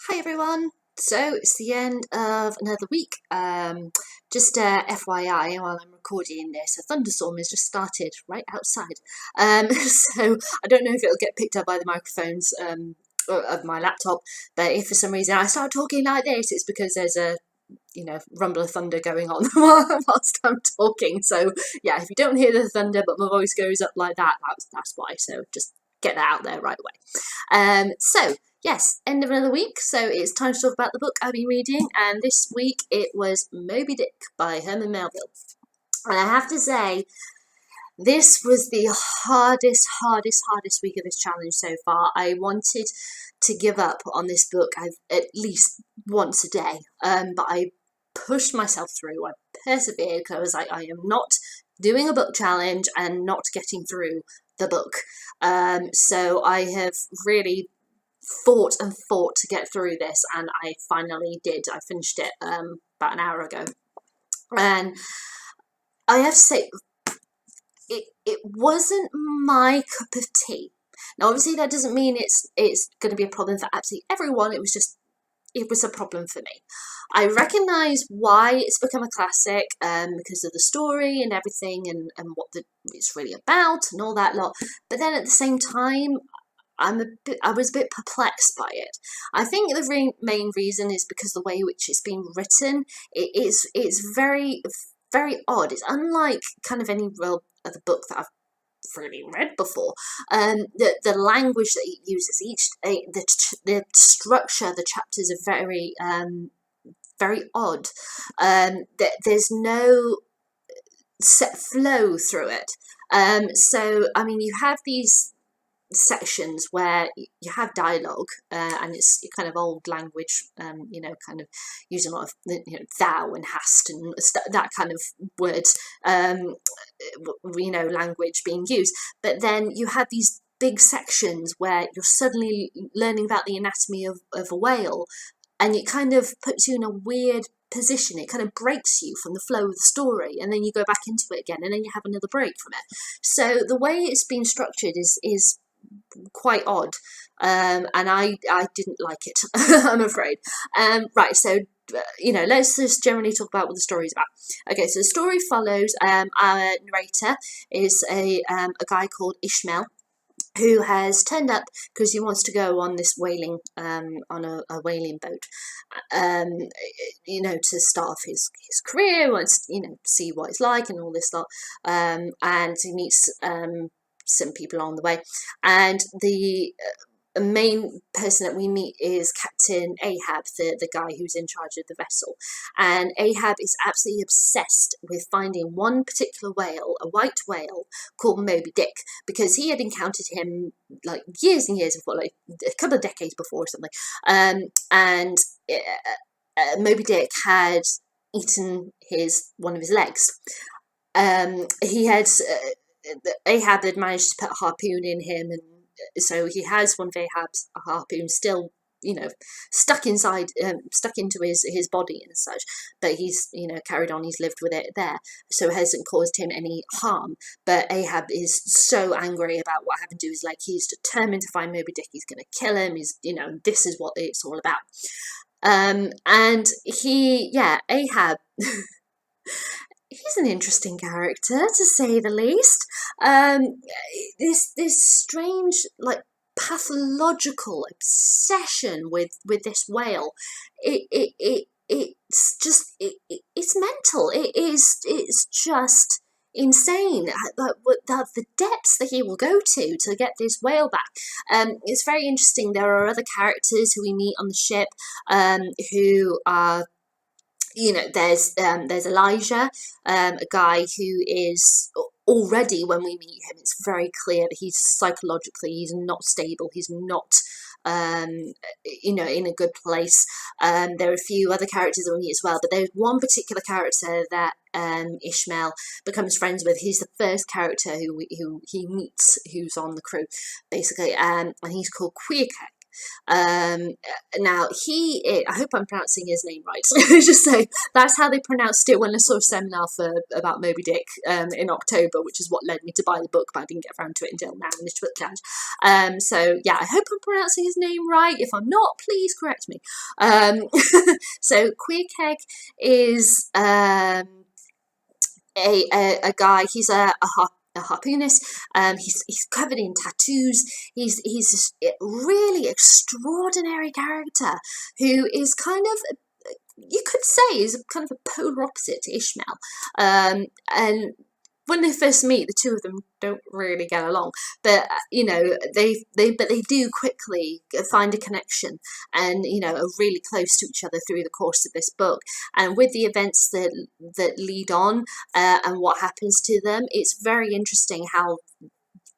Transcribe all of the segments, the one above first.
Hi everyone. So it's the end of another week. Just FYI, while I'm recording this, a thunderstorm has just started right outside. So I don't know if it'll get picked up by the microphones of my laptop, but if for some reason I start talking like this, it's because there's a rumble of thunder going on whilst I'm talking. So yeah, if you don't hear the thunder but my voice goes up like that, that's why. So just get that out there right away. So yes, end of another week, so it's time to talk about the book I've been reading, and this week it was Moby Dick by Herman Melville. And I have to say, this was the hardest week of this challenge so far. I wanted to give up on this book at least once a day, but I pushed myself through. I persevered because I was like, I am not doing a book challenge and not getting through the book. So I have really fought to get through this, and I finally did. I finished it about an hour ago, and I have to say it wasn't my cup of tea. Now obviously that doesn't mean it's going to be a problem for absolutely everyone. It was a problem for me. I recognise why it's become a classic, because of the story and everything, and what it's really about and all that lot. But then at the same time, I was a bit perplexed by it. I think the main reason is because the way in which it's been written, it's very, very odd. It's unlike kind of any real other book that I've really read before. The language that it uses, the structure, the chapters are very very odd. There's no set flow through it. So I mean, you have these sections where you have dialogue, and it's kind of old language, kind of using a lot of thou and hast and that kind of words, language being used. But then you have these big sections where you're suddenly learning about the anatomy of a whale, and it kind of puts you in a weird position. It kind of breaks you from the flow of the story, and then you go back into it again, and then you have another break from it. So the way it's been structured is quite odd, and I didn't like it. I'm afraid. Right, so let's just generally talk about what the story is about. Okay, so the story follows our narrator is a guy called Ishmael, who has turned up because he wants to go on this whaling, on a whaling boat, to start off his career, wants see what it's like and all this lot, and he meets some people along the way, and the main person that we meet is Captain Ahab, the guy who's in charge of the vessel. And Ahab is absolutely obsessed with finding one particular whale, a white whale called Moby Dick, because he had encountered him like years and years before, like a couple of decades before or something. And Moby Dick had eaten one of his legs. He had Ahab had managed to put a harpoon in him, and so he has one of Ahab's harpoons still, stuck into his body and such. But he's, carried on. He's lived with it there, so it hasn't caused him any harm. But Ahab is so angry about what happened to his leg. He's determined to find Moby Dick. He's going to kill him. He's, this is what it's all about. And Ahab. He's an interesting character, to say the least. This strange, like, pathological obsession with this whale. It's mental. It's just insane. The depths that he will go to get this whale back. It's very interesting. There are other characters who we meet on the ship, who are. There's Elijah, a guy who is already, when we meet him, it's very clear that he's not stable. He's not, in a good place. There are a few other characters that we meet as well, but there's one particular character that Ishmael becomes friends with. He's the first character who he meets, who's on the crew, basically, and he's called Queercat. Now I hope I'm pronouncing his name right. Just say that's how they pronounced it when I saw a seminar about Moby Dick in October, which is what led me to buy the book, but I didn't get around to it until now in this book challenge. So yeah, I hope I'm pronouncing his name right. If I'm not, please correct me. So Queer Keg is a guy. He's a harpoonist. He's covered in tattoos. He's this really extraordinary character who is kind of, you could say, is kind of a polar opposite to Ishmael. And when they first meet, the two of them don't really get along, but they do quickly find a connection, and are really close to each other through the course of this book. And with the events that lead on and what happens to them, it's very interesting how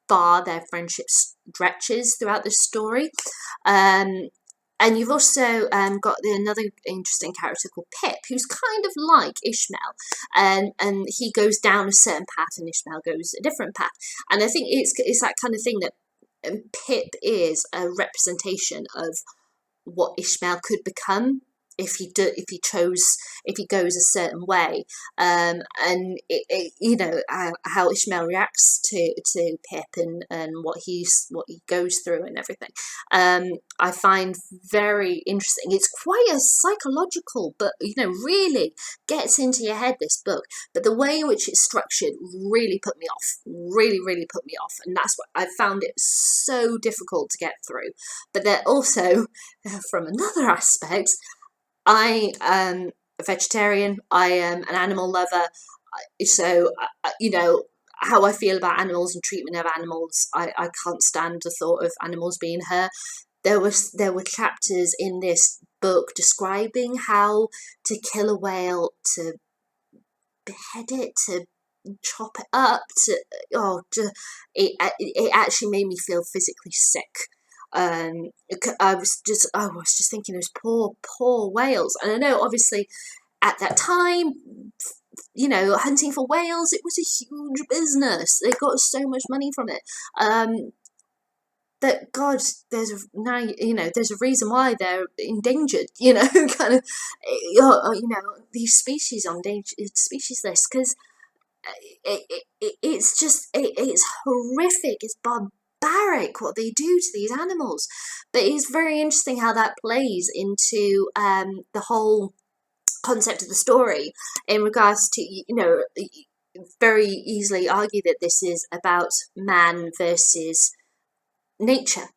far their friendship stretches throughout the story. And you've also got another interesting character called Pip, who's kind of like Ishmael, and he goes down a certain path and Ishmael goes a different path. And I think it's that kind of thing that Pip is a representation of what Ishmael could become if he goes a certain way, and how Ishmael reacts to Pip and what he goes through and everything. I find very interesting. It's quite a psychological, but really gets into your head, this book. But the way in which it's structured really put me off. Really put me off, and that's what I found it so difficult to get through. But then also, from another aspect, I am a vegetarian. I am an animal lover. So, how I feel about animals and treatment of animals, I can't stand the thought of animals being hurt. There were chapters in this book describing how to kill a whale, to behead it, to chop it up, it actually made me feel physically sick. I was just thinking those poor whales, and I know obviously at that time, hunting for whales, it was a huge business. They got so much money from it. That God, there's a reason why they're endangered. Kind of, these species on species list, because it's horrific. It's barbaric what they do to these animals. But it's very interesting how that plays into the whole concept of the story in regards to, very easily argue that this is about man versus nature.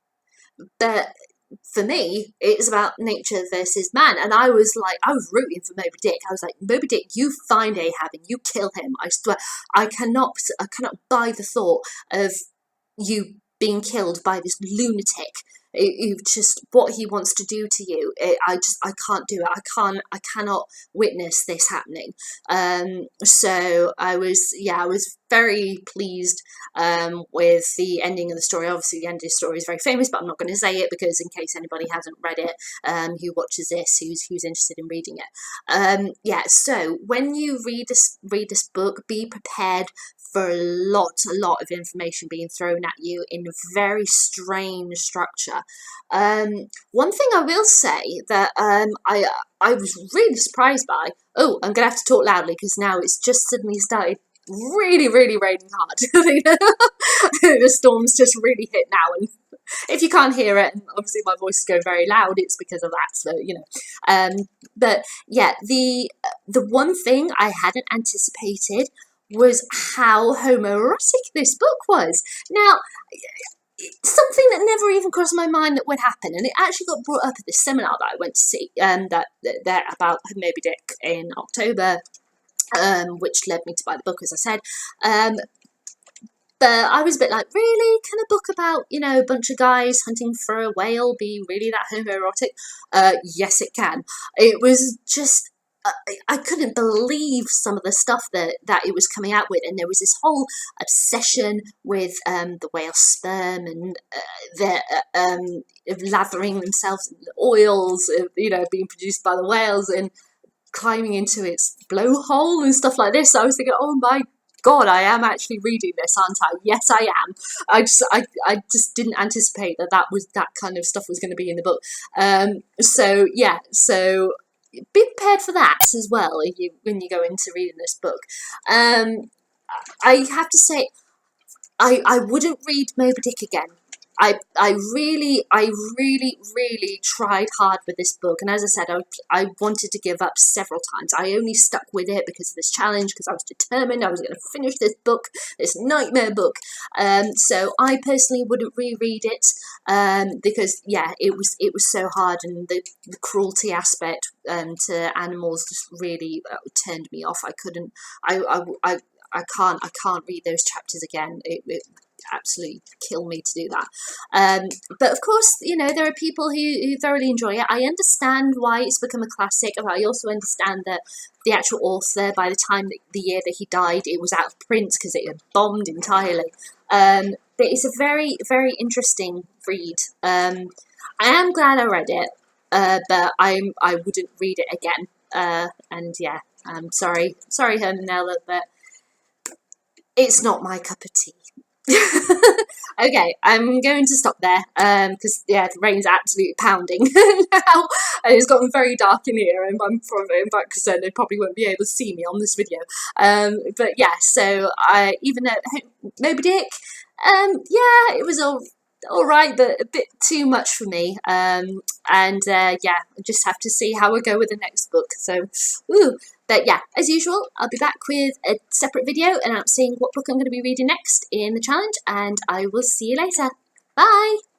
But for me, it's about nature versus man. And I was rooting for Moby Dick. I was like, Moby Dick, you find Ahab and you kill him. I swear, I cannot buy the thought of you being killed by this lunatic. Just what he wants to do to you. I can't do it. I cannot witness this happening. So I was very pleased with the ending of the story. Obviously, the end of the story is very famous, but I'm not going to say it because in case anybody hasn't read it, who watches this, who's interested in reading it. So when you read this book, be prepared for a lot of information being thrown at you in a very strange structure. One thing I will say that I was really surprised by. Oh, I'm going to have to talk loudly because now it's just suddenly started really raining hard. The storm's just really hit now, and if you can't hear it, and obviously my voice is going very loud, it's because of that. So but yeah, the one thing I hadn't anticipated was how homoerotic this book was. Now, something that never even crossed my mind that would happen, and it actually got brought up at this seminar that I went to see, that about Moby Dick in October, which led me to buy the book, as I said. But I was a bit like, really? Can a book about, a bunch of guys hunting for a whale be really that homoerotic? Yes, it can. It was just, I couldn't believe some of the stuff that it was coming out with, and there was this whole obsession with the whale sperm and lathering themselves in the oils, being produced by the whales and climbing into its blowhole and stuff like this. So I was thinking, oh my God, I am actually reading this, aren't I? Yes, I am. I just didn't anticipate that kind of stuff was going to be in the book. So yeah, so be prepared for that as well when you go into reading this book. I have to say, I wouldn't read Moby Dick again. I really tried hard with this book, and as I said, I wanted to give up several times. I only stuck with it because of this challenge, because I was determined I was going to finish this book, this nightmare book. So I personally wouldn't reread it, because yeah, it was so hard, and the cruelty aspect to animals just really turned me off. I couldn't. I can't read those chapters again. It absolutely kill me to do that. But of course, you know, there are people who thoroughly enjoy it. I understand why it's become a classic. I also understand that the actual author, by the time the year that he died, it was out of print because it had bombed entirely. But it's a very, very interesting read. I am glad I read it, but I wouldn't read it again. And yeah, I'm sorry, Herman Melville, but it's not my cup of tea. Okay, I'm going to stop there because yeah, the rain's absolutely pounding now, and it's gotten very dark in here, and I'm fact concerned they probably won't be able to see me on this video. But yeah, so even though Moby Dick, yeah, it was all right, but a bit too much for me. And yeah, I just have to see how I go with the next book. So, but yeah, as usual, I'll be back with a separate video announcing what book I'm going to be reading next in the challenge, and I will see you later. Bye!